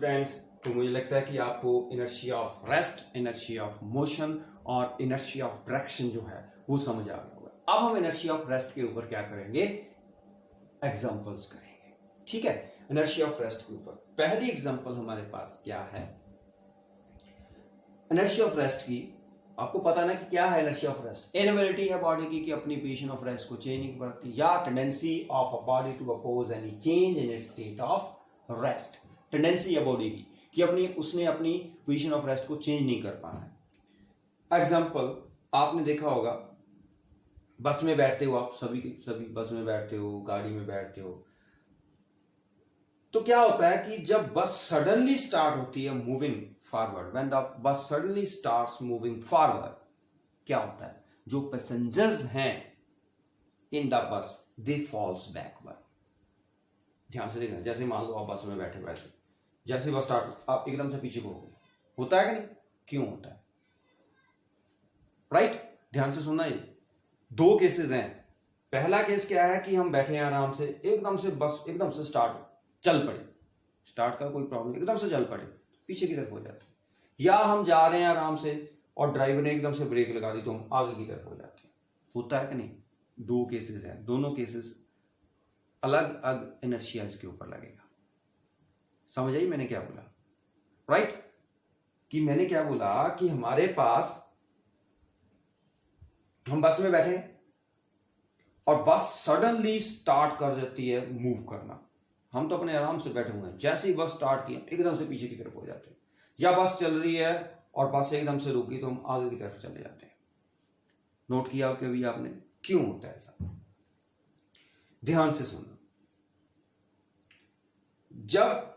Students, तो मुझे लगता है कि आपको inertia of rest, inertia of motion और इनर्शिया ऑफ डायरेक्शन जो है वो समझ आ गया होगा। अब हम इनर्शिया ऑफ रेस्ट के ऊपर क्या करेंगे, एग्जांपल्स करेंगे। ठीक है, इनर्शिया ऑफ रेस्ट के ऊपर पहली एग्जांपल हमारे पास क्या है, इनर्शिया ऑफ रेस्ट की। आपको पता ना कि क्या है इनर्शिया ऑफ रेस्ट। इनएबिलिटी है बॉडी की कि अपनी पोजीशन ऑफ रेस्ट को चेंज नहीं करती, या tendency of a body to oppose any change in its state of rest. Tendency है बॉडी की कि उसने अपनी पोजीशन ऑफ रेस्ट को चेंज नहीं कर पाना है। एग्जांपल आपने देखा होगा, बस में बैठते हो आप, सभी बस में बैठते हो, गाड़ी में बैठते हो, तो क्या होता है कि जब बस सडनली स्टार्ट होती है moving forward, when the bus suddenly starts moving forward, क्या होता है, जो पैसेंजर्स हैं in the bus they false backward. ध्यान से देखना, जैसे मान लो आप बस में बैठे, वैसे जैसे बस स्टार्ट आप एकदम से पीछे को हो गए, होता है कि नहीं, क्यों होता है, राइट? ध्यान से सुनना, ये दो केसेस हैं। पहला केस क्या है कि हम बैठे हैं आराम से, एकदम से बस एकदम से स्टार्ट चल पड़े, स्टार्ट का कोई प्रॉब्लम, एकदम से चल पड़े, पीछे की तरफ हो जाते हैं। या हम जा रहे हैं आराम से और ड्राइवर ने एकदम से ब्रेक लगा दी तो हम आगे की तरफ हो जाते हैं, होता है कि नहीं? दो केसेस हैं, दोनों केसेस अलग अलग इनर्शिया के ऊपर लगेगा। समझ आई मैंने क्या बोला, राइट? कि मैंने क्या बोला कि हमारे पास, हम बस में बैठे और बस सडनली स्टार्ट कर जाती है मूव करना, हम तो अपने आराम से बैठे हुए हैं, जैसे ही बस स्टार्ट किया एकदम से पीछे की तरफ हो जाते हैं। या बस चल रही है और बस एकदम से रुकी तो हम आगे की तरफ चले जाते हैं। नोट किया कभी आपने, क्यों होता है ऐसा? ध्यान से सुनना, जब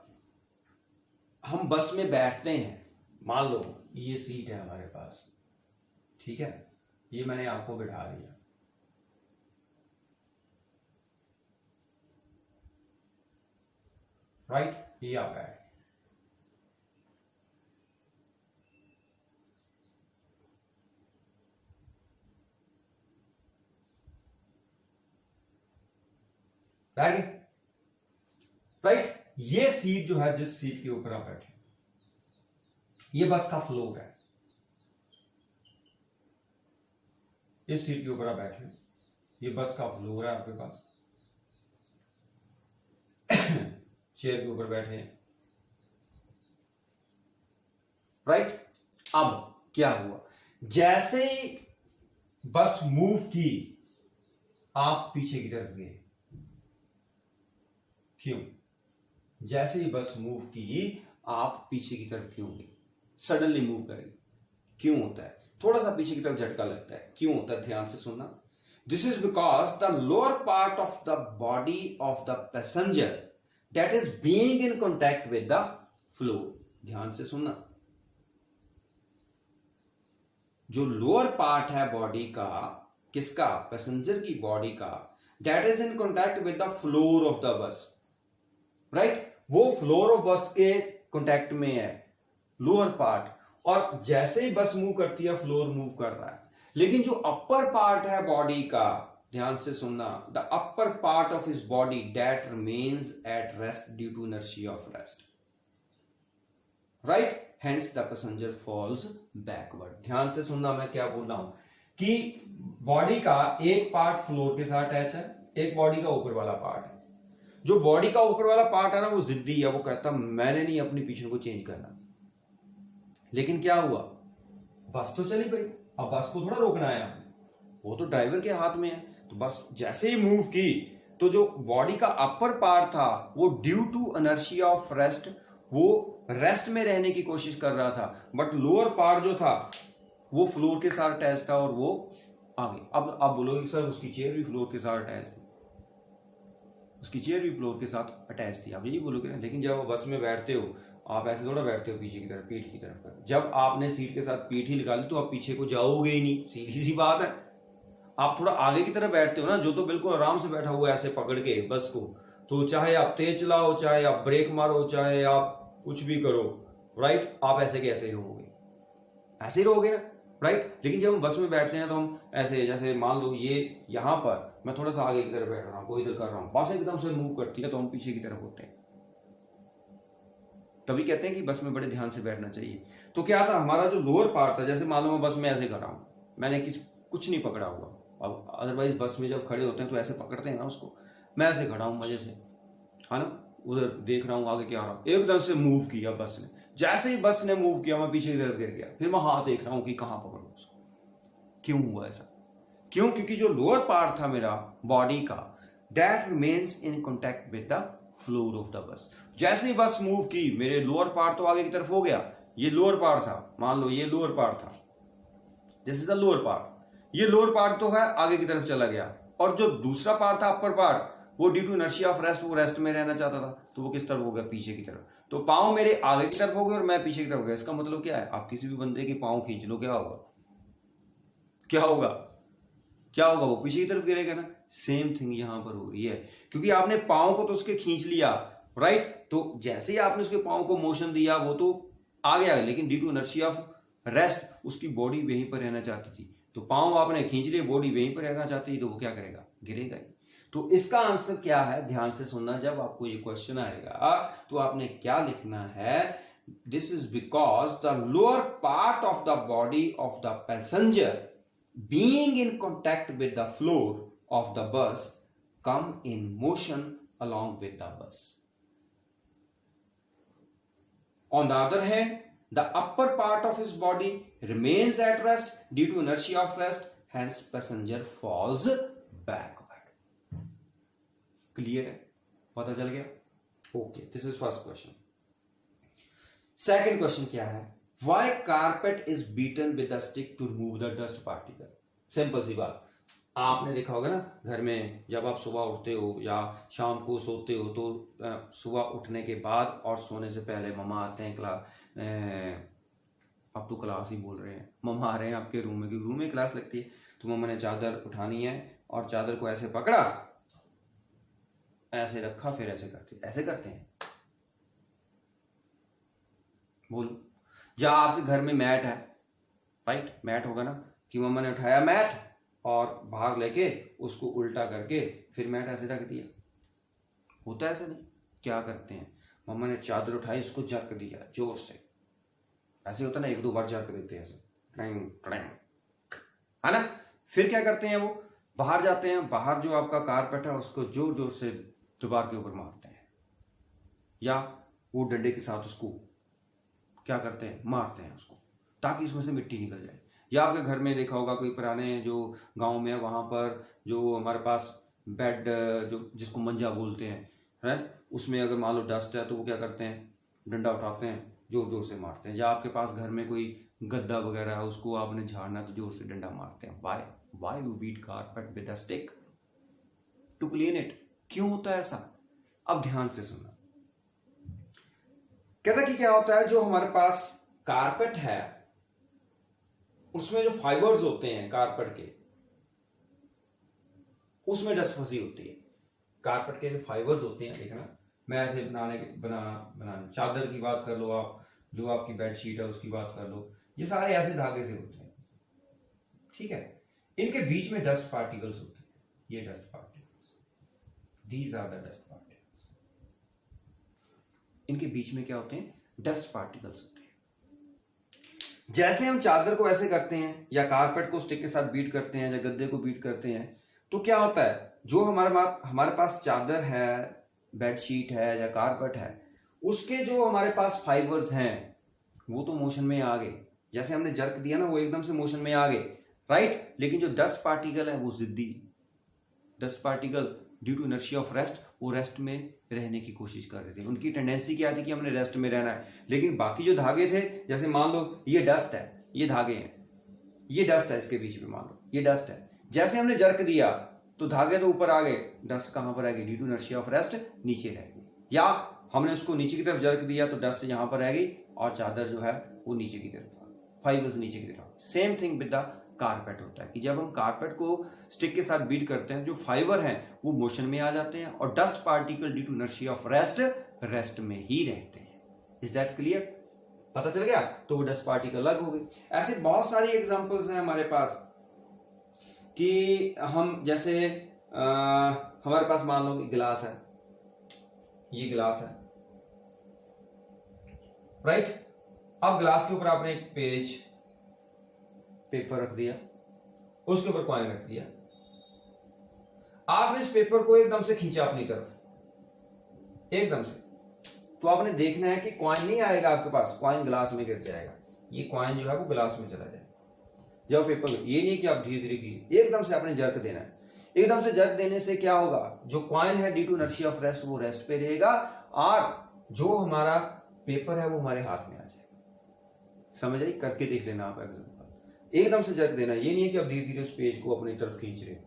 हम बस में बैठते हैं, मान लो ये सीट है हमारे पास, ठीक है, ये मैंने आपको बिठा दिया, राइट? ये आप बैठ, बैठ गए, राइट? ये सीट जो है, जिस सीट के ऊपर आप बैठे, ये बस का फ्लोर है। इस सीट के ऊपर आप बैठे हो, ये बस का फ्लोर है आपके पास, चेयर के ऊपर बैठे हैं, राइट? अब क्या हुआ, जैसे ही बस मूव की आप पीछे की तरफ गए, क्यों? जैसे ही बस मूव की आप पीछे की तरफ क्यों गए? सडनली मूव करेगी, क्यों होता है? थोड़ा सा पीछे की तरफ झटका लगता है, क्यों होता है? ध्यान से सुनना, this is because the lower part of the body of the passenger that is being in contact with the floor. ध्यान से सुनना, जो लोअर पार्ट है बॉडी का, किसका? पैसेंजर की बॉडी का, that is in contact with the floor of the बस, राइट? वो फ्लोर ऑफ बस के कॉन्टैक्ट में है लोअर पार्ट, और जैसे ही बस मूव करती है फ्लोर मूव कर रहा है। लेकिन जो अपर पार्ट है बॉडी का, ध्यान से सुनना, the upper part of his body that remains at rest due to inertia of rest, right? Hence the passenger falls backward. ध्यान से सुनना, मैं क्या बोल रहा हूं कि बॉडी का एक पार्ट फ्लोर के साथ अटैच है, एक बॉडी का ऊपर वाला पार्ट है। जो बॉडी का ऊपर वाला पार्ट है ना, वो जिद्दी है, वो कहता मैंने नहीं अपनी पोजीशन को चेंज करना। लेकिन क्या हुआ, बस तो चली पड़ी, अब बस को थोड़ा रोकना है आपने, वो तो ड्राइवर के हाथ में है। तो बस जैसे ही मूव की तो जो बॉडी का अपर पार्ट था वो due to inertia of rest, वो रेस्ट में रहने की कोशिश कर रहा था, बट लोअर पार्ट जो था वो फ्लोर के साथ अटैच था और वो आगे। अब आप बोलोगे सर उसकी चेयर भी फ्लोर के साथ अटैच थी, उसकी चेयर भी फ्लोर के साथ अटैच थी, आप यही बोलोगे ना। लेकिन जब आप बस में बैठते हो, आप ऐसे थोड़ा बैठते हो पीछे की तरफ, पीठ की तरफ। जब आपने सीट के साथ पीठ ही निकाली तो आप पीछे को जाओगे ही नहीं, सीधी सी बात है। आप थोड़ा आगे की तरफ बैठते हो ना, जो तो बिल्कुल आराम से बैठा हुआ है ऐसे पकड़ के बस को, तो चाहे आप तेज चलाओ, चाहे आप ब्रेक मारो, चाहे आप कुछ भी करो, राइट? आप ऐसे के ऐसे ही रहोगे, ऐसे ही रहोगे ना, राइट? लेकिन जब हम बस में बैठते हैं तो हम ऐसे, जैसे मान लो ये यहां पर मैं थोड़ा सा आगे की तरफ बैठ रहा हूं, कोई इधर कर रहा हूं, बस एकदम से मूव करती है तो हम पीछे की तरफ होते हैं, तभी कहते हैं कि बस में बड़े ध्यान से बैठना चाहिए। तो क्या था, हमारा जो लोअर पार्ट था, जैसे मान लो मैं बस में ऐसे खड़ा हूँ, मैंने कुछ नहीं पकड़ा हुआ, अब अदरवाइज बस में जब खड़े होते हैं तो ऐसे पकड़ते हैं ना उसको, मैं ऐसे खड़ा हूँ मजे से, है ना, उधर देख रहा हूँ आगे क्या हो रहा है, एकदम से मूव किया बस ने, जैसे ही बस ने मूव किया मैं पीछे की तरफ गिर गया, फिर मैं हाथ देख रहा हूँ कि कहाँ पकड़ूँ उसको। क्यों हुआ ऐसा? क्यों? क्योंकि जो लोअर पार्ट था मेरा बॉडी का, that remains in contact with the floor of the बस। जैसे ही बस मूव की, मेरे लोअर पार्ट तो आगे की तरफ हो गया, ये लोअर पार्ट था, मान लो ये लोअर पार्ट था, this is the lower part, ये लोअर पार्ट तो है आगे की तरफ चला गया, और जो दूसरा पार्ट था अपर पार्ट, वो due to inertia of rest, वो रेस्ट में रहना चाहता था, तो वो किस तरफ हो गया, पीछे की तरफ। तो पांव मेरे आगे की तरफ हो गए और मैं पीछे की तरफ हो गया। इसका मतलब क्या है, आप किसी भी बंदे के पांव खींच लो, क्या होगा, क्या होगा, क्या होगा, वो पीछे की तरफ गिरेगा ना। सेम थिंग यहां पर हो रही है, क्योंकि आपने पांव को तो उसके खींच लिया, राइट, तो जैसे ही आपने उसके पांव को मोशन दिया वो तो आ गया, लेकिन due to inertia of rest उसकी बॉडी वहीं पर रहना चाहती थी, तो पांव आपने खींच लिए, बॉडी वहीं पर रहना चाहती थी, तो वो क्या करेगा, गिरेगा ही। तो इसका आंसर क्या है, ध्यान से सुनना, जब आपको ये क्वेश्चन आएगा तो आपने क्या लिखना है, this is because the lower part of the body of the passenger being in contact with the floor of the bus come in motion along with the bus. On the other hand, the upper part of his body remains at rest due to inertia of rest, hence passenger falls backward. Clear है, पता चल गया? Okay, this is first question. Second question क्या है, Why carpet is beaten with a stick to remove the dust particle? Simple सी बात, आपने देखा होगा ना घर में, जब आप सुबह उठते हो या शाम को सोते हो, तो सुबह उठने के बाद और सोने से पहले मम्मा आते हैं, अब तो क्लास ही बोल रहे हैं, मम्मा आ रहे हैं आपके रूम में, क्योंकि रूम में क्लास लगती है, तो मम्मा ने चादर उठानी है और चादर को ऐसे पकड़ा, ऐसे रखा, फिर ऐसे करते हैं, बोलो। या आपके घर में मैट है, राइट, मैट होगा ना, कि मम्मा ने उठाया मैट और बाहर लेके उसको उल्टा करके फिर मैट ऐसे रख दिया, होता है ऐसा नहीं? क्या करते हैं, मम्मा ने चादर उठाई, इसको जर्क दिया जोर से, ऐसे होता ना, एक दो बार जर्क देते हैं ऐसे, ट्रैंग ट्रैंग, है ना। फिर क्या करते हैं, वो बाहर जाते हैं, बाहर जो आपका कारपेट है उसको जोर जोर से दीवार के ऊपर मारते हैं, या वो डंडे के साथ उसको क्या करते हैं, मारते हैं उसको, ताकि उसमें से मिट्टी निकल जाए। या आपके घर में देखा होगा, कोई पुराने जो गांव में है वहां पर जो हमारे पास बेड, जो जिसको मंजा बोलते हैं, उसमें अगर मान लो डस्ट है तो वो क्या करते हैं, डंडा उठाते हैं, जोर जोर से मारते हैं। या आपके पास घर में कोई गद्दा वगैरह है, उसको आपने झाड़ना तो जोर से डंडा मारते हैं। Why you beat carpet with a stick to clean it? क्यों होता है ऐसा? अब ध्यान से सुनना, कहता कि क्या होता है, जो हमारे पास कारपेट है उसमें जो फाइबर्स होते हैं कारपेट के, उसमें डस्ट फंसी होती है। कारपेट के जो फाइबर्स होते हैं, देखना, मैं ऐसे बनाने चादर की बात कर लो, आप जो आपकी बेडशीट है उसकी बात कर लो, ये सारे ऐसे धागे से होते हैं, ठीक है। इनके बीच में डस्ट पार्टिकल्स होते हैं, ये dust particles, these are the dust particles. इनके बीच में क्या होते हैं, डस्ट पार्टिकल्स होते हैं। जैसे हम चादर को ऐसे करते हैं, या कारपेट को स्टिक के साथ बीट करते हैं, या गद्दे को बीट करते हैं, तो क्या होता है, जो हमारे पास चादर है, बेडशीट है या कारपेट है, उसके जो हमारे पास फाइबर्स हैं वो तो मोशन में आ गए, जैसे हमने जर्क दिया ना, वो एकदम से मोशन में आ गए, राइट। लेकिन जो डस्ट पार्टिकल है वो जिद्दी, dust particle due to inertia of rest, वो रेस्ट में रहने की कोशिश कर रहे थे। उनकी टेंडेंसी क्या थी कि हमने रेस्ट में रहना है। लेकिन बाकी जो धागे थे, जैसे मान लो ये डस्ट है, ये धागे हैं, ये डस्ट है, इसके बीच में मान लो ये डस्ट है, जैसे हमने जर्क दिया तो धागे तो ऊपर आ गए, डस्ट कहां पर आ गई, due to inertia of rest नीचे रह गई। या हमने उसको नीचे की तरफ जर्क दिया तो डस्ट यहां पर रह गई और चादर जो है वो नीचे की तरफ, फाइबर्स नीचे की तरफ। Same thing with the carpet होता है कि जब हम कारपेट को स्टिक के साथ बीट करते हैं, जो फाइबर हैं वो मोशन में आ जाते हैं, और dust particle due to inertia of rest में ही रहते हैं। Is that clear? पता चल गया? तो वो डस्ट पार्टिकल अलग हो गई। ऐसे बहुत सारी एग्जांपल्स हैं हमारे पास कि हम जैसे हमारे पास मान लो गिलास है, ये गिलास है, राइट। अब ग्लास के ऊपर आपने एक पेपर रख दिया, उसके ऊपर कॉइन रख दिया, आपने इस पेपर को एकदम से खींचा अपनी तरफ, एकदम से, तो आपने देखना है कि कॉइन नहीं आएगा आपके पास, कॉइन ग्लास में गिर जाएगा। ये कॉइन जो है वो ग्लास में चला जाएगा। जब पेपर, ये नहीं कि आप धीरे धीरे कीजिए, एकदम से आपने जर्क देना है। एकदम से जर्क देने से क्या होगा, जो कॉइन है due to inertia of rest वो रेस्ट पे रहेगा और जो हमारा पेपर है वो हमारे हाथ में आ जाएगा। समझ आई? करके देख लेना आप एग्जांपल। एकदम से जर्क देना, ये नहीं है कि आप धीरे धीरे उस पेज को अपनी तरफ खींच रहे हो,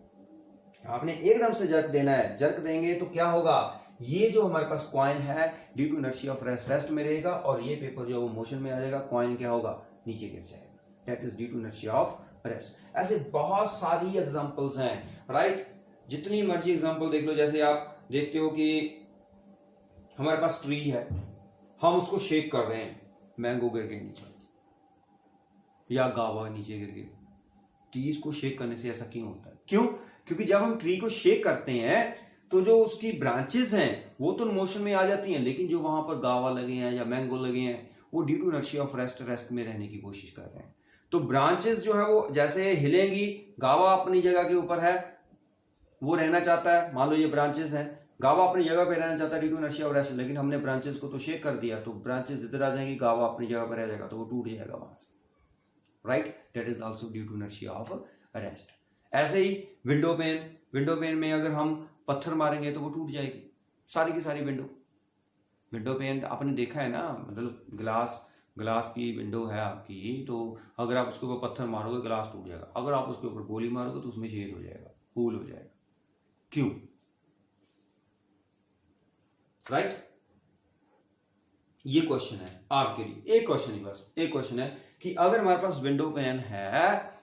आपने एकदम से जर्क देना है। जर्क देंगे तो क्या होगा, ये जो हमारे पास कॉइन है due to inertia of rest में रहेगा और ये पेपर जो है वो मोशन में आ जाएगा, कॉइन क्या होगा, नीचे गिर जाएगा। That is due to inertia of rest. ऐसे बहुत सारी एग्जांपल्स हैं, राइट। जितनी मर्जी एग्जांपल देख लो। जैसे आप देखते हो कि हमारे पास ट्री है, हम उसको शेक कर रहे हैं, मैंगो गिर के नीचे या गावा नीचे गिर के। ट्रीज को शेक करने से ऐसा क्यों होता है? क्यों? क्योंकि जब हम ट्री को शेक करते हैं तो जो उसकी ब्रांचेस हैं वो तो मोशन में आ जाती हैं, लेकिन जो वहां पर गावा लगे हैं या मैंगो लगे हैं वो due to inertia of rest में रहने की कोशिश कर रहे हैं। तो ब्रांचेस जो है वो जैसे हिलेंगी, गावा अपनी जगह के ऊपर है, वो रहना चाहता है। मान लो ये ब्रांचेस हैं, गावा अपनी जगह पे रहना चाहता है due to inertia of rest, लेकिन हमने ब्रांचेस को तो शेक कर दिया, तो ब्रांचेस इधर आ जाएंगी, गावा अपनी जगह पर रह जाएगा, तो वो टूट जाएगा वहां से, right. That is also due to inertia of rest. ऐसे ही विंडो पेन में अगर हम पत्थर मारेंगे तो वो टूट जाएगी, सारी की सारी विंडो पेन आपने देखा है ना, मतलब ग्लास की विंडो है आपकी, तो अगर आप उसके ऊपर पत्थर मारोगे ग्लास टूट जाएगा, अगर आप उसके ऊपर गोली मारोगे तो उसमें छेद हो जाएगा, होल हो जाएगा। क्यों? राइट। ये क्वेश्चन है आपके लिए, एक क्वेश्चन ही, बस एक क्वेश्चन है कि अगर हमारे पास विंडो पेन है,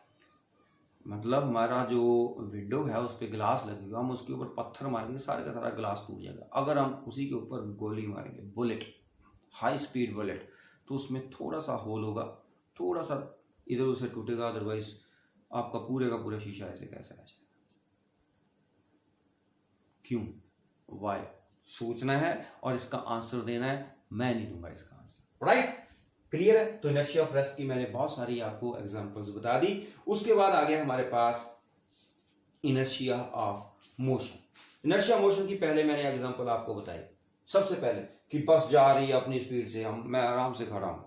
मतलब हमारा जो विंडो है उस पर ग्लास लगी हुई, हम उसके ऊपर पत्थर मारेंगे सारे का सारा ग्लास टूट जाएगा। अगर हम उसी के ऊपर गोली मारेंगे, बुलेट, हाई स्पीड बुलेट, तो उसमें थोड़ा सा होल होगा, थोड़ा सा इधर उधर टूटेगा, अदरवाइज आपका पूरे का पूरा शीशा ऐसे कैसे आ जाएगा। क्यों? वाई? सोचना है और इसका आंसर देना है, मैं नहीं दूंगा इसका आंसर, राइट। क्लियर है? तो इनर्शिया ऑफ रेस्ट की मैंने बहुत सारी आपको एग्जांपल्स बता दी। उसके बाद आ गया हमारे पास inertia of motion. Inertia motion की पहले मैंने एग्जांपल आपको बताई, सबसे पहले कि बस जा रही है अपनी स्पीड से, मैं आराम से खड़ा हूं,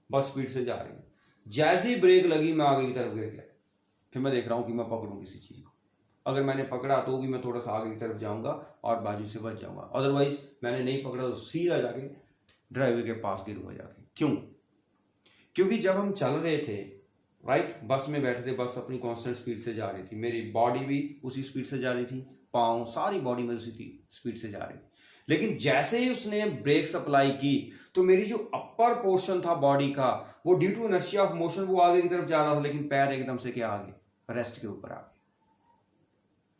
बस स्पीड से जा रही है, जैसे ही ब्रेक लगी मैं आगे की तरफ गिर गया, फिर मैं देख रहा हूं कि मैं पकड़ूं किसी चीज को, अगर मैंने पकड़ा तो भी मैं थोड़ा सा आगे की तरफ जाऊंगा और बाजू से बच जाऊंगा, अदरवाइज मैंने नहीं पकड़ा तो सीधा जाके ड्राइवर के पास गिरूंगा जाके। क्यों? क्योंकि जब हम चल रहे थे, राइट, बस में बैठे थे, बस अपनी कांस्टेंट स्पीड से जा रही थी, मेरी बॉडी भी उसी स्पीड से जा रही थी, पाँव, सारी बॉडी में उसी स्पीड से जा रही थी, लेकिन जैसे ही उसने ब्रेक सप्लाई की तो मेरी जो अपर पोर्शन था बॉडी का वो due to inertia of motion वो आगे की तरफ जा रहा था, लेकिन पैर एकदम से क्या आगे, रेस्ट के ऊपर आ गए।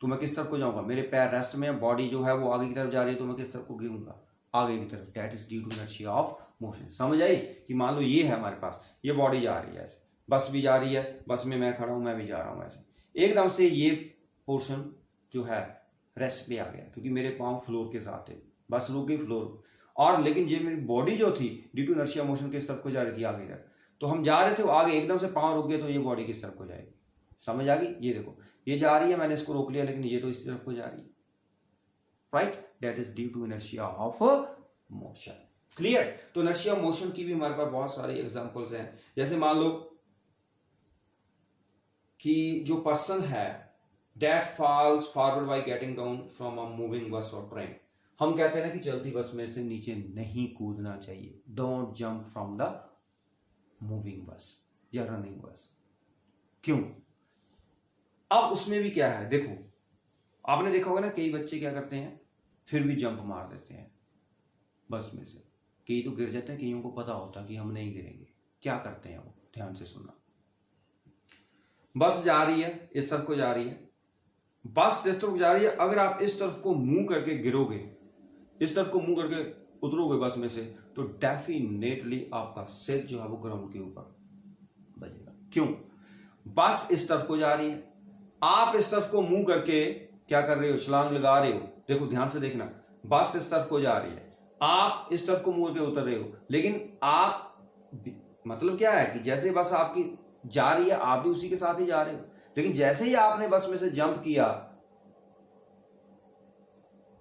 तो मैं किस तरफ को जाऊंगा, मेरे पैर रेस्ट में, बॉडी जो है वो आगे की तरफ जा रही है, तो मैं किस तरफ को गिरूंगा, आगे की तरफ। That is due to inertia of motion. समझ आई? कि मान लो ये है हमारे पास, ये बॉडी जा रही है ऐसे, बस भी जा रही है, बस में मैं खड़ा हूं, मैं भी जा रहा हूं ऐसे, एकदम से ये पोर्शन जो है रेस्ट पे आ गया क्योंकि मेरे पांव फ्लोर के साथ थे, बस रुक गई फ्लोर, और लेकिन ये मेरी बॉडी जो थी ड्यू टू इनर्शिया मोशन किस तरफ को जा रही थी, आगे तक। तो हम जा रहे थे आगे, एकदम से पांव रुक गए, तो ये बॉडी किस तरफ को जाएगी, समझ आ गई? ये देखो, ये जा रही है, मैंने इसको रोक लिया, लेकिन ये तो इस तरफ को जा रही है, right. That is due to inertia of motion. Clear? तो इनर्शिया मोशन की भी हमारे पास बहुत सारी एग्जांपल्स हैं। जैसे मान लो कि जो पर्सन है that falls forward by getting down from a moving bus और ट्रेन, हम कहते हैं ना कि चलती बस में से नीचे नहीं कूदना चाहिए, don't jump from the moving बस या रनिंग बस। क्यों? अब उसमें भी क्या है, देखो, आपने देखा होगा ना, कई बच्चे क्या करते हैं, फिर भी जंप मार देते हैं बस में से, कई तो गिर जाते हैं, कईयों को पता होता है कि हम नहीं गिरेंगे, क्या करते हैं वो, ध्यान से सुनना। बस जा रही है, इस तरफ को जा रही है, बस इस तरफ जा रही है, अगर आप इस तरफ को मुंह करके गिरोगे, इस तरफ को मुंह करके उतरोगे बस में से, तो डेफिनेटली आपका सिर जो है वो ग्राउंड के ऊपर बजेगा। क्यों? बस इस तरफ को जा रही है, आप इस तरफ को मुंह करके क्या कर रहे हो, छलांग लगा रहे हो। देखो ध्यान से देखना, बस इस तरफ को जा रही है, आप इस तरफ को मुंह पे उतर रहे हो, लेकिन आप मतलब क्या है कि जैसे बस आपकी जा रही है, आप भी उसी के साथ ही जा रहे हो, लेकिन जैसे ही आपने बस में से जंप किया,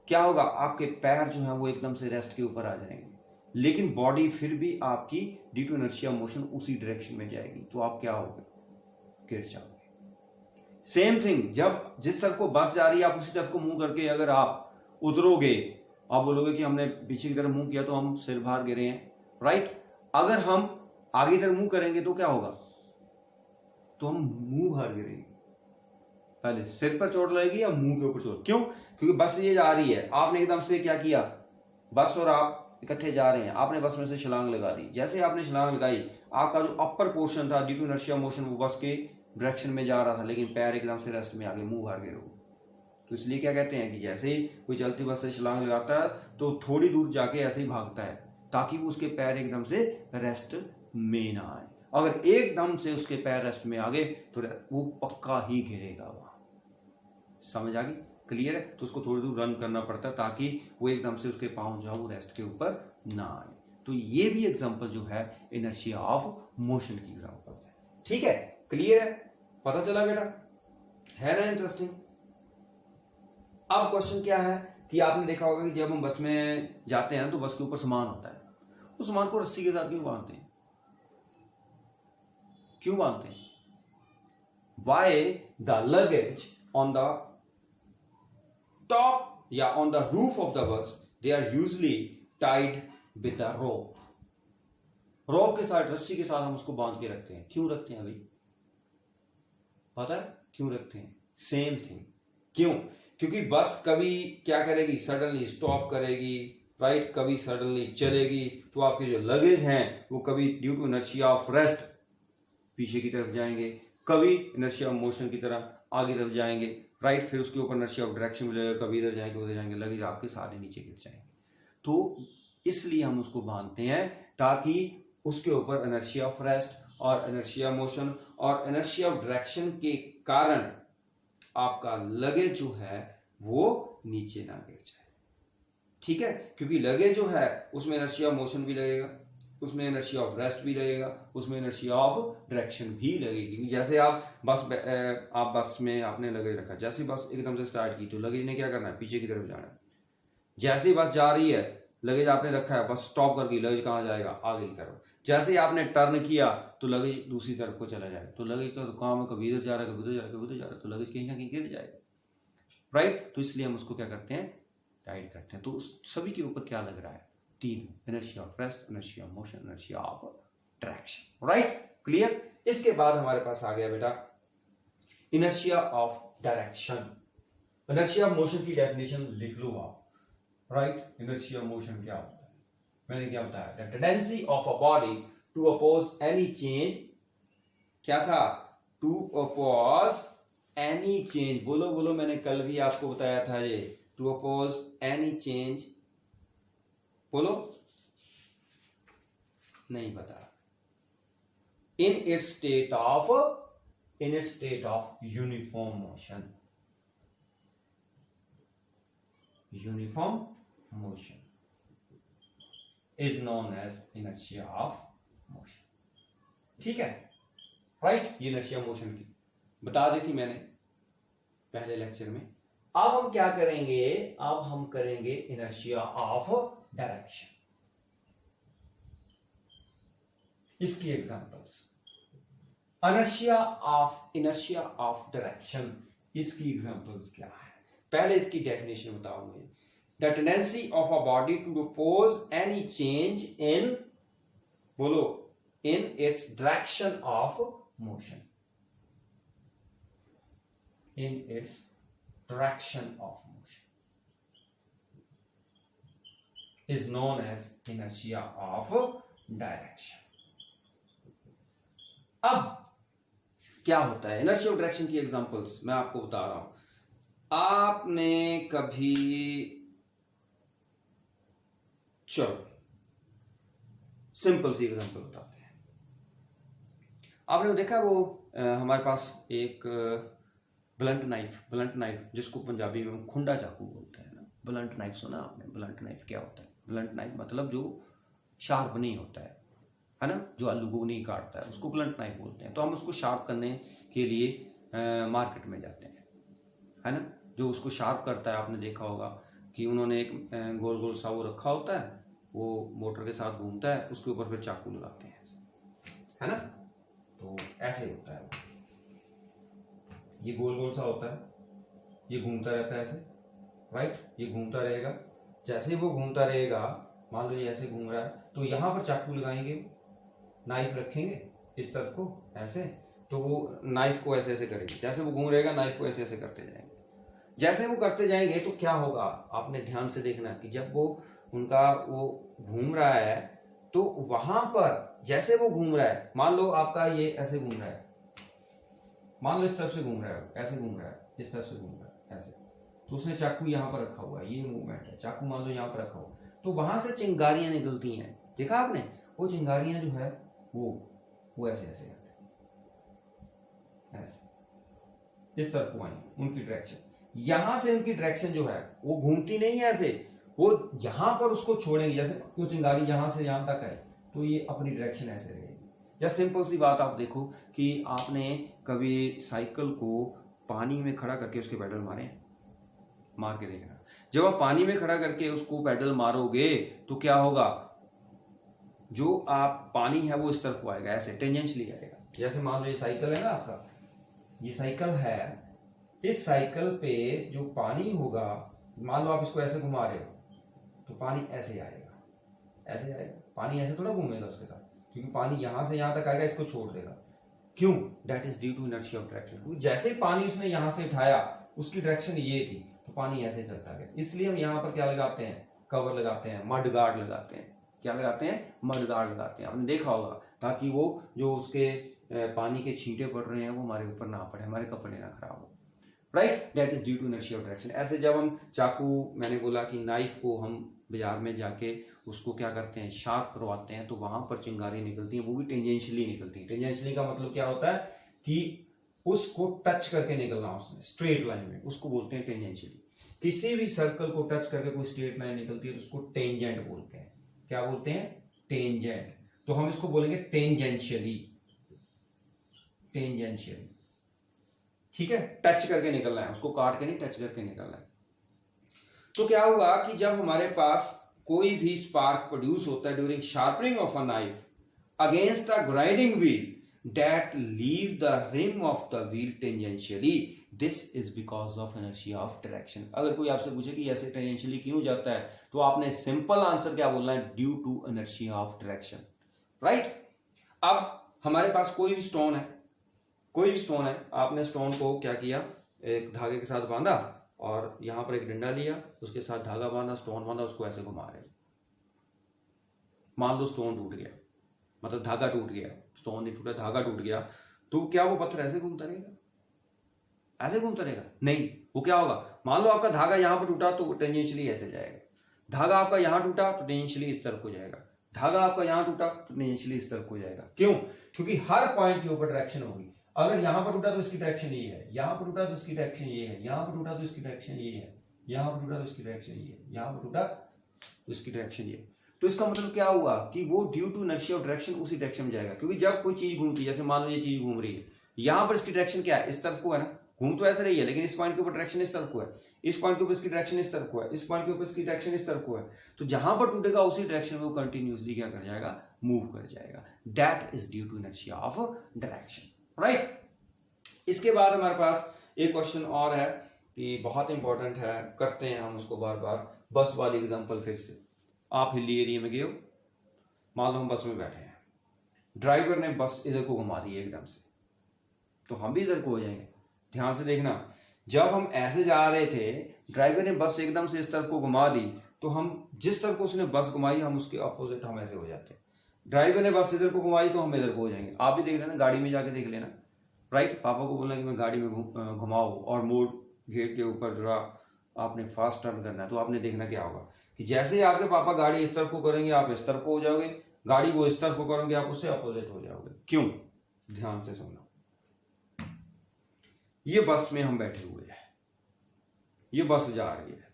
क्या होगा, आपके पैर जो है वो एकदम से रेस्ट के ऊपर आ जाएंगे, लेकिन बॉडी फिर भी आपकी ड्यू टू इनर्शिया मोशन उसी डायरेक्शन में जाएगी, तो आप क्या होगे, गिर जाओगे। सेम थिंग, जब जिस तरफ को बस जा रही है आप उसी तरफ को मुंह करके अगर आप उतरोगे, आप बोलोगे कि हमने पीछे की तरफ मुंह किया तो हम सिर बाहर गिरे हैं, राइट। अगर हम आगे की तरफ मुंह करेंगे तो क्या होगा, तो हम मुंह बाहर गिरेंगे। पहले सिर पर चोट लगेगी या मुंह के ऊपर चोट, क्यों, क्योंकि बस ये जा रही है, आपने एकदम से क्या किया, बस और आप इकट्ठे जा रहे हैं, आपने बस में से छलांग लगा दी। जैसे आपने छलांग लगाई, आपका जो अपर पोर्शन था ड्यू टू इनर्शिया मोशन वो बस के डायरेक्शन में जा रहा था, लेकिन पैर एकदम से रेस्ट में आ गए, मुंह बाहर गिरोगे। तो इसलिए क्या कहते हैं कि जैसे ही कोई चलती बस से छलांग लगाता है तो थोड़ी दूर जाके ऐसे ही भागता है ताकि वो उसके पैर एकदम से रेस्ट में ना आए। अगर एकदम से उसके पैर रेस्ट में आ गए तो वो पक्का ही गिरेगा वहां। समझ आ गई, क्लियर है। तो उसको थोड़ी दूर रन करना पड़ता है ताकि वो एकदम से उसके पाँव जो है वो रेस्ट के ऊपर ना आए। तो ये भी एग्जांपल जो है इनर्शिया ऑफ मोशन की एग्जांपल्स है। ठीक है, क्लियर है, पता चला बेटा, है ना इंटरेस्टिंग। अब क्वेश्चन क्या है कि आपने देखा होगा कि जब हम बस में जाते हैं तो बस के ऊपर सामान होता है, उस सामान को रस्सी के साथ क्यों बांधते हैं, क्यों बांधते हैं? Why the luggage on the top या on the roof of the bus they are usually tied with the rope. Rope के साथ, रस्सी के साथ हम उसको बांध के रखते हैं। क्यों रखते हैं भाई, पता है क्यों रखते हैं? सेम थिंग, क्यों? क्योंकि बस कभी क्या करेगी, सडनली स्टॉप करेगी, राइट, कभी सडनली चलेगी, तो आपके जो लगेज हैं वो कभी due to inertia of rest पीछे की तरफ जाएंगे, कभी इनर्शिया ऑफ मोशन की तरह आगे तरफ जाएंगे, राइट, फिर उसके ऊपर इनर्शिया ऑफ डायरेक्शन मिलेगा, कभी इधर जाएंगे उधर जाएंगे, लगेज आपके सारे नीचे गिर जाएंगे। तो इसलिए हम उसको बांधते हैं ताकि उसके ऊपर इनर्शिया ऑफ रेस्ट और इनर्शिया मोशन और इनर्शिया ऑफ डायरेक्शन के कारण आपका लगेज जो है वो नीचे ना गिर जाए। ठीक है, क्योंकि लगेज जो है उसमें इनर्शिया ऑफ मोशन भी लगेगा, उसमें इनर्शिया ऑफ रेस्ट भी लगेगा, उसमें इनर्शिया ऑफ डायरेक्शन भी लगेगी। जैसे आप बस में आपने लगेज रखा, जैसे बस एकदम से स्टार्ट की तो लगेज ने क्या करना है, पीछे की तरफ जाना है। जैसे ही बस जा रही है, लगेज आपने रखा है, बस स्टॉप कर गई, लगेज कहाँ जाएगा, आगे की तरफ। जैसे ही आपने टर्न किया तो लगेज दूसरी तरफ को चला जाएगा, तो लगेज का काम है कभी इधर जा रहा है, कभी उधर जा रहा है, कभी उधर जा रहा है, तो लगेज कहीं ना कहीं गिर जाएगा, राइट। तो इसलिए हम उसको क्या करते हैं, टाइट करते हैं। तो सभी के ऊपर क्या लग रहा है, तीन, inertia of rest, inertia of motion, inertia of traction, right, clear. इसके बाद हमारे पास आ गया बेटा inertia of direction. Inertia of motion की डेफिनेशन लिख लो आप, राइट। इनर्शिया ऑफ मोशन क्या होता है, मैंने क्या बताया, the tendency of a body to oppose any change, क्या था, टू अपोज एनी चेंज, बोलो बोलो, मैंने कल भी आपको बताया था ये, टू अपोज एनी चेंज, बोलो, नहीं बता, in its state of uniform motion, uniform motion is known as inertia of motion. ठीक है, राइट, ये इनर्शिया मोशन की बता दी थी मैंने पहले लेक्चर में। अब हम क्या करेंगे, अब हम करेंगे इनर्शिया ऑफ डायरेक्शन। इसकी एग्जांपल्स, इनर्शिया ऑफ डायरेक्शन, इसकी एग्जांपल्स क्या है, पहले इसकी डेफिनेशन बताओ मुझे। The tendency of a body to oppose any change in, बोलो, in its direction of motion, in its direction of motion is known as inertia of direction. अब क्या होता है इनर्शिया ऑफ डायरेक्शन की एग्जांपल्स मैं आपको बता रहा हूं। आपने कभी, चलो सिंपल सी एग्जांपल बताते हैं। आपने देखा वो हमारे पास एक ब्लंट नाइफ जिसको पंजाबी में खुंडा चाकू बोलते हैं ना, ब्लंट नाइफ सुना आपने? ब्लंट नाइफ क्या होता है? ब्लंट नाइफ मतलब जो शार्प नहीं होता है, है ना, जो आलू को नहीं काटता है उसको ब्लंट नाइफ बोलते हैं। तो हम उसको शार्प करने के लिए मार्केट में जाते हैं, है ना। जो उसको शार्प करता है, आपने देखा होगा कि उन्होंने एक गोल गोल सा वो रखा होता है, वो मोटर के साथ घूमता है, उसके ऊपर फिर चाकू लगाते हैं, है ना। तो ऐसे होता है, ये गोल गोल सा होता है, ये घूमता रहता है ऐसे, राइट, ये घूमता रहेगा। जैसे वो घूमता रहेगा, मान लो ये ऐसे घूम रहा है, तो यहाँ पर चाकू लगाएंगे, नाइफ रखेंगे इस तरफ को ऐसे, तो वो नाइफ को ऐसे ऐसे करेंगे। जैसे वो घूम रहेगा, नाइफ को ऐसे ऐसे करते जाएंगे। जैसे वो करते जाएंगे तो क्या होगा, आपने ध्यान से देखना कि जब वो उनका वो घूम रहा है, तो वहां पर जैसे वो घूम रहा है, मान लो आपका ये ऐसे घूम रहा है, मान लो इस तरफ से घूम रहा है, ऐसे घूम रहा है, इस तरफ से घूम रहा है ऐसे, तो उसने चाकू यहाँ पर रखा हुआ है, ये मूवमेंट है, चाकू मान लो यहाँ पर रखा हुआ, तो वहां से चिंगारियां निकलती हैं, देखा आपने। वो चिंगारियां जो है वो ऐसे ऐसे करते हैं, ऐसे इस तरफ को आएंगी, उनकी डायरेक्शन, यहां से उनकी डायरेक्शन जो है वो घूमती नहीं है ऐसे, वो जहां पर उसको छोड़ेंगे, जैसे वो चिंगारी यहां से यहां तक है, तो ये अपनी डायरेक्शन ऐसे रहेगी। या सिंपल सी बात आप देखो कि आपने कभी साइकिल को पानी में खड़ा करके उसके पेडल मारे, मार के देखना। जब आप पानी में खड़ा करके उसको पेडल मारोगे तो क्या होगा, जो आप पानी है वो इस तरफ को आएगा, ऐसे टेंजेंशियली आएगा। जैसे मान लो ये साइकिल है ना आपका, ये साइकिल है, इस साइकिल पे जो पानी होगा, मान लो आप इसको ऐसे घुमा रहे हो, तो पानी ऐसे आएगा, ऐसे आएगा, पानी ऐसे थोड़ा घूमेगा उसके साथ, क्योंकि पानी यहां से यहां तक आएगा, इसको छोड़ देगा। क्यों? That is due to inertia of direction. जैसे पानी उसने यहां से उठाया, उसकी डायरेक्शन ये थी, तो पानी ऐसे चलता गया। इसलिए हम यहाँ पर क्या लगाते हैं, कवर लगाते हैं, मड गार्ड लगाते हैं। क्या लगाते हैं? मड गार्ड लगाते हैं। आपने देखा होगा, ताकि वो जो उसके पानी के छींटे पड़ रहे हैं वो हमारे ऊपर ना पड़े, हमारे कपड़े ना खराब हो, right. That is due to inertia of direction. ऐसे जब हम चाकू, मैंने बोला कि नाइफ को हम बाजार में जाके उसको क्या करते हैं, शार्प करवाते हैं, तो वहां पर चिंगारी निकलती है, वो भी टेंजेंशियली निकलती है। टेंजेंशियली का मतलब क्या होता है कि उसको टच करके निकलना, उसने स्ट्रेट लाइन में, उसको बोलते हैं टेंजेंशियली। किसी भी सर्कल को टच करके कोई स्ट्रेट लाइन निकलती है तो उसको टेंजेंट बोलते हैं। क्या बोलते हैं? टेंजेंट। तो हम इसको बोलेंगे टेंजेंशियली, टेंजेंशियली, ठीक है। टच करके निकलना है, उसको काट के नहीं, टच करके निकलना है। तो क्या हुआ कि जब हमारे पास कोई भी स्पार्क प्रोड्यूस होता है during sharpening of a knife against a grinding wheel that leave the rim of the wheel tangentially, this is because of inertia of direction। अगर कोई आपसे पूछे कि ऐसे टेंजेंशियली क्यों जाता है, तो आपने सिंपल आंसर क्या बोलना है, due to inertia of direction, right. अब हमारे पास कोई भी स्टोन है, कोई भी स्टोन है, आपने स्टोन को क्या किया, एक धागे के साथ बांधा और यहां पर एक डंडा लिया, उसके साथ धागा बांधा, स्टोन बांधा, उसको ऐसे घुमा रहे। मान लो स्टोन टूट गया, मतलब धागा टूट गया, स्टोन नहीं टूटा, धागा टूट गया, तो क्या वो पत्थर ऐसे घूमता रहेगा? ऐसे घूमता रहेगा? नहीं। वो क्या होगा, मान लो आपका धागा यहां पर टूटा तो वो टेंजेंशियली ऐसे जाएगा, धागा आपका यहां टूटा तो टेंजेंशियली इस तरफ को जाएगा, धागा आपका यहां टूटा तो टेंजेंशियली इस तरफ को जाएगा। क्यों? क्योंकि हर पॉइंट के ऊपर डायरेक्शन होगी। अगर यहां पर टूटा तो इसकी डायरेक्शन ये है, यहां पर टूटा तो इसकी डायरेक्शन ये है, यहां पर टूटा तो इसकी डायरेक्शन ये है, यहां पर टूटा तो इसकी डायरेक्शन ये है, यहां पर टूटा तो इसकी डायरेक्शन ये। तो इसका मतलब क्या हुआ कि वो due to inertia of direction उसी डायरेक्शन में जाएगा। क्योंकि जब कोई चीज घूमती है, जैसे मान लो ये चीज घूम रही है, यहां पर इसकी डायरेक्शन क्या है, इस तरफ को है ना, घूम तो ऐसे रही है, लेकिन इस पॉइंट के ऊपर डायरेक्शन इस तरफ को है, इस पॉइंट के ऊपर इसकी डायरेक्शन इस तरफ को है, इस पॉइंट के ऊपर इसकी डायरेक्शन इस तरफ को है, तो जहां पर टूटेगा उसी डायरेक्शन में वो कंटिन्यूअसली क्या कर जाएगा, मूव कर जाएगा। That is due to inertia of direction, right. इसके बाद हमारे पास एक क्वेश्चन और है कि बहुत इंपॉर्टेंट है, करते हैं हम उसको बार बार। बस वाली एग्जांपल फिर से, आप हिली एरिया में गए हो, मान लो हम बस में बैठे हैं, ड्राइवर ने बस इधर को घुमा दी एकदम से, तो हम भी इधर को हो जाएंगे। ध्यान से देखना, जब हम ऐसे जा रहे थे, ड्राइवर ने बस एकदम से इस तरफ को घुमा दी, तो हम जिस तरफ को उसने बस घुमाई, हम उसके अपोजिट हम ऐसे हो जाते हैं। ड्राइवर ने बस इधर को घुमाई तो हम इधर को हो जाएंगे। आप भी देख लेना, गाड़ी में जाके देख लेना, राइट। पापा को बोलना कि मैं गाड़ी में घुमाओ और मोड़ गेट के ऊपर जरा आपने फास्ट टर्न करना है, तो आपने देखना क्या होगा कि जैसे ही आपके पापा गाड़ी इस तरफ को करेंगे, आप इस तरफ को हो जाओगे, गाड़ी वो इस तरफ को करेंगे, आप उससे अपोजिट हो जाओगे। क्यों? ध्यान से सुनना, ये बस में हम बैठे हुए हैं, ये बस जा रही है,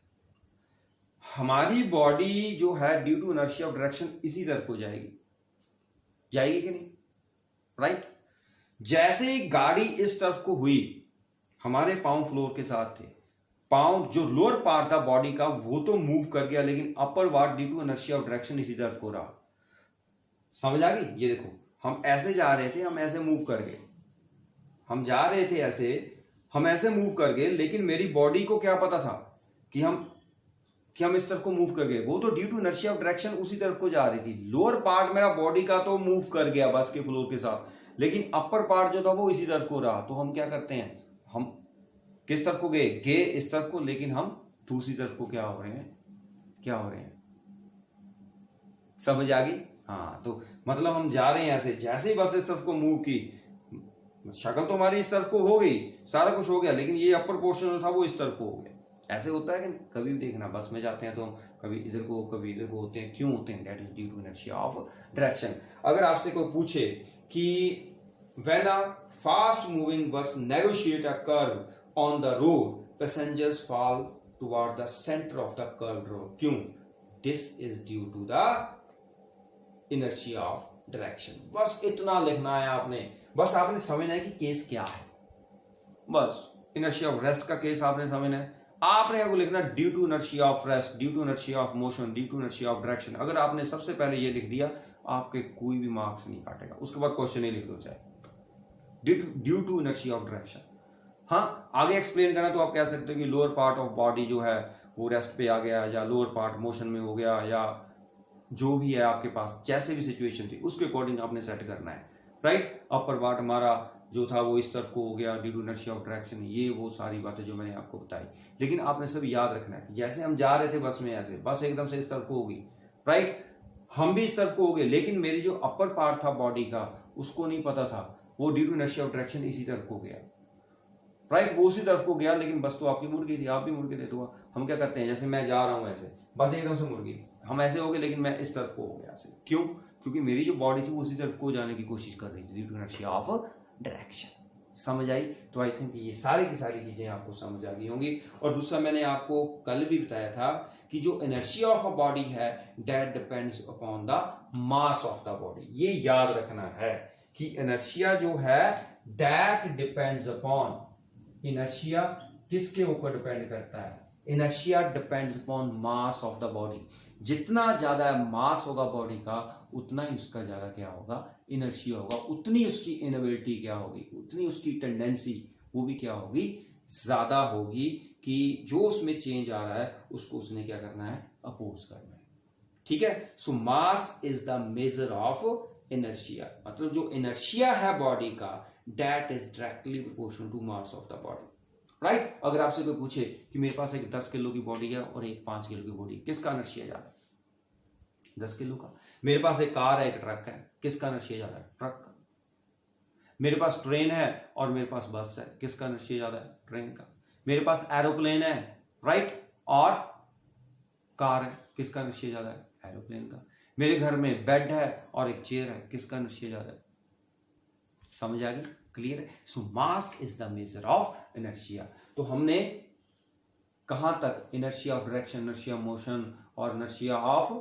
हमारी बॉडी जो है due to inertia of direction इसी तरफ को जाएगी, जाएगी कि नहीं, राइट। जैसे ही गाड़ी इस तरफ को हुई, हमारे पांव फ्लोर के साथ थे, पांव जो लोअर पार्ट था बॉडी का वो तो मूव कर गया, लेकिन upper part due to inertia of direction इसी तरफ को रहा। समझ आ गई? ये देखो, हम ऐसे जा रहे थे, हम ऐसे मूव कर गए, हम जा रहे थे ऐसे, हम ऐसे मूव कर गए, लेकिन मेरी बॉडी को क्या पता था कि हम इस तरफ को मूव कर गए, वो तो due to inertia of direction उसी तरफ को जा रही थी। लोअर पार्ट मेरा बॉडी का तो मूव कर गया बस के फ्लोर के साथ, लेकिन अपर पार्ट जो था वो इसी तरफ को रहा। तो हम क्या करते हैं, हम किस तरफ को गए इस तरफ को, लेकिन हम दूसरी तरफ को क्या हो रहे हैं, समझ आ गई? हाँ, तो मतलब हम जा रहे हैं ऐसे, जैसे ही बस इस तरफ को मूव की, शक्ल तो हमारी इस तरफ को हो गई, सारा कुछ हो गया, लेकिन ये अपर पोर्शन था वो इस तरफ को हो गया। ऐसे होता है कि कभी भी देखना, बस में जाते हैं तो कभी इधर को कभी इधर को होते हैं, क्यों होते हैं? That is due to inertia of direction. अगर आपसे कोई पूछे कि when a fast moving bus negotiate a curve on the road, passengers fall toward the centre of the curved road, क्यों? This is due to the inertia of direction. बस इतना लिखना है आपने, बस आपने समझना है कि केस क्या है, बस इनर्शिया ऑफ रेस्ट का केस आपने समझना है। आपने को लिखना due to inertia of rest, due to inertia of motion, due to inertia of direction. अगर आपने सबसे पहले ये लिख दिया, आपके कोई भी मार्क्स नहीं काटेगा, उसके बाद क्वेश्चन ही लिख दो चाहे due to inertia of direction. हाँ, आगे एक्सप्लेन करना तो आप कह सकते हो कि लोअर पार्ट ऑफ बॉडी जो है वो रेस्ट पे आ गया, या लोअर पार्ट मोशन में हो गया, या जो भी है आपके पास, जैसे भी सिचुएशन थी उसके अकॉर्डिंग आपने सेट करना है, राइट। अपर पार्ट हमारा जो था वो इस तरफ को हो गया due to inertia of direction, ये वो सारी बातें जो मैंने आपको बताई। लेकिन आपने सब याद रखना है, जैसे हम जा रहे थे बस में, ऐसे बस एकदम से इस तरफ को होगी, राइट, हम भी इस तरफ को हो गए, लेकिन मेरी जो अपर पार्ट था बॉडी का उसको नहीं पता था, वो due to inertia of direction इसी तरफ को गया, राइट, वो उसी तरफ को गया, लेकिन बस तो आपकी मुड़ गई थी, आप भी मुड़ गए थे। तो हम क्या करते हैं, जैसे मैं जा रहा हूं ऐसे, बस एकदम से मुड़ गई, हम ऐसे हो गए, लेकिन मैं इस तरफ को हो गया ऐसे, क्यों? क्योंकि मेरी जो बॉडी थी वो उसी तरफ को जाने की कोशिश कर रही थी due to inertia of direction. समझ आई? तो आई थिंक ये सारी की सारी चीजें आपको समझ आ गई होंगी। और दूसरा मैंने आपको कल भी बताया था कि जो इनर्शिया ऑफ अ बॉडी है that depends upon the mass of the body. ये याद रखना है कि इनर्शिया जो है दैट डिपेंड्स अपॉन, इनर्शिया किसके ऊपर डिपेंड करता है? Inertia depends upon mass of the body. जितना ज्यादा मास होगा बॉडी का, उतना ही उसका ज्यादा क्या होगा, इनर्शिया होगा, उतनी उसकी इनेबिलिटी क्या होगी, उतनी उसकी टेंडेंसी वो भी क्या होगी, ज्यादा होगी कि जो उसमें चेंज आ रहा है उसको उसने क्या करना है, अपोज करना है। ठीक है, so mass is the measure of inertia. मतलब जो इनर्शिया है बॉडी का that is directly proportional to mass of the body, right. अगर आपसे कोई पूछे कि मेरे पास एक 10 किलो की बॉडी है और एक 5 किलो की बॉडी, किसका इनर्शिया ज्यादा है? 10 किलो का। मेरे पास एक कार है, एक ट्रक है, किसका इनर्शिया ज्यादा है? ट्रक का। मेरे पास ट्रेन है और मेरे पास बस है, किसका इनर्शिया ज्यादा है? ट्रेन का। मेरे पास एरोप्लेन है, राइट, और कार है, किसका इनर्शिया ज्यादा है? एरोप्लेन का। मेरे घर में बेड है और एक चेयर है, किसका इनर्शिया ज्यादा है? समझ आ गई? क्लियर है? So mass is the measure of inertia. तो हमने कहां तक, inertia of direction, inertia motion और इनर्शिया ऑफ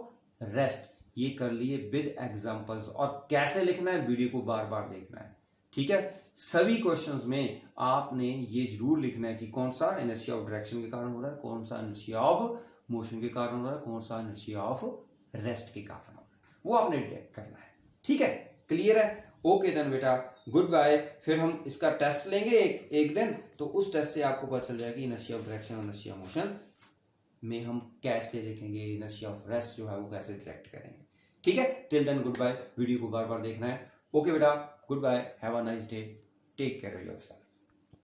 रेस्ट, ये कर लिए विद एग्जांपल्स। और कैसे लिखना है, वीडियो को बार बार देखना है, ठीक है। सभी क्वेश्चंस में आपने ये जरूर लिखना है कि कौन सा इनर्शिया ऑफ डायरेक्शन के कारण हो रहा है, कौन सा इनर्शिया ऑफ मोशन के कारण हो रहा है, कौन सा इनर्शिया ऑफ रेस्ट के कारण हो रहा है, वो आपने डिटेक्ट करना है। ठीक है, क्लियर है? ओके देन बेटा, गुड बाय। फिर हम इसका टेस्ट लेंगे एक दिन, तो उस टेस्ट से आपको पता चल जाएगा कि इनर्शिया ऑफ डायरेक्शन और इनर्शिया मोशन में हम कैसे लिखेंगे, इनर्शिया ऑफ रेस्ट जो है वो कैसे डिटेक्ट करेंगे। ठीक है, till then goodbye. Video को बार बार देखना है। ओके बेटा, goodbye, have a nice day, take care of yourself.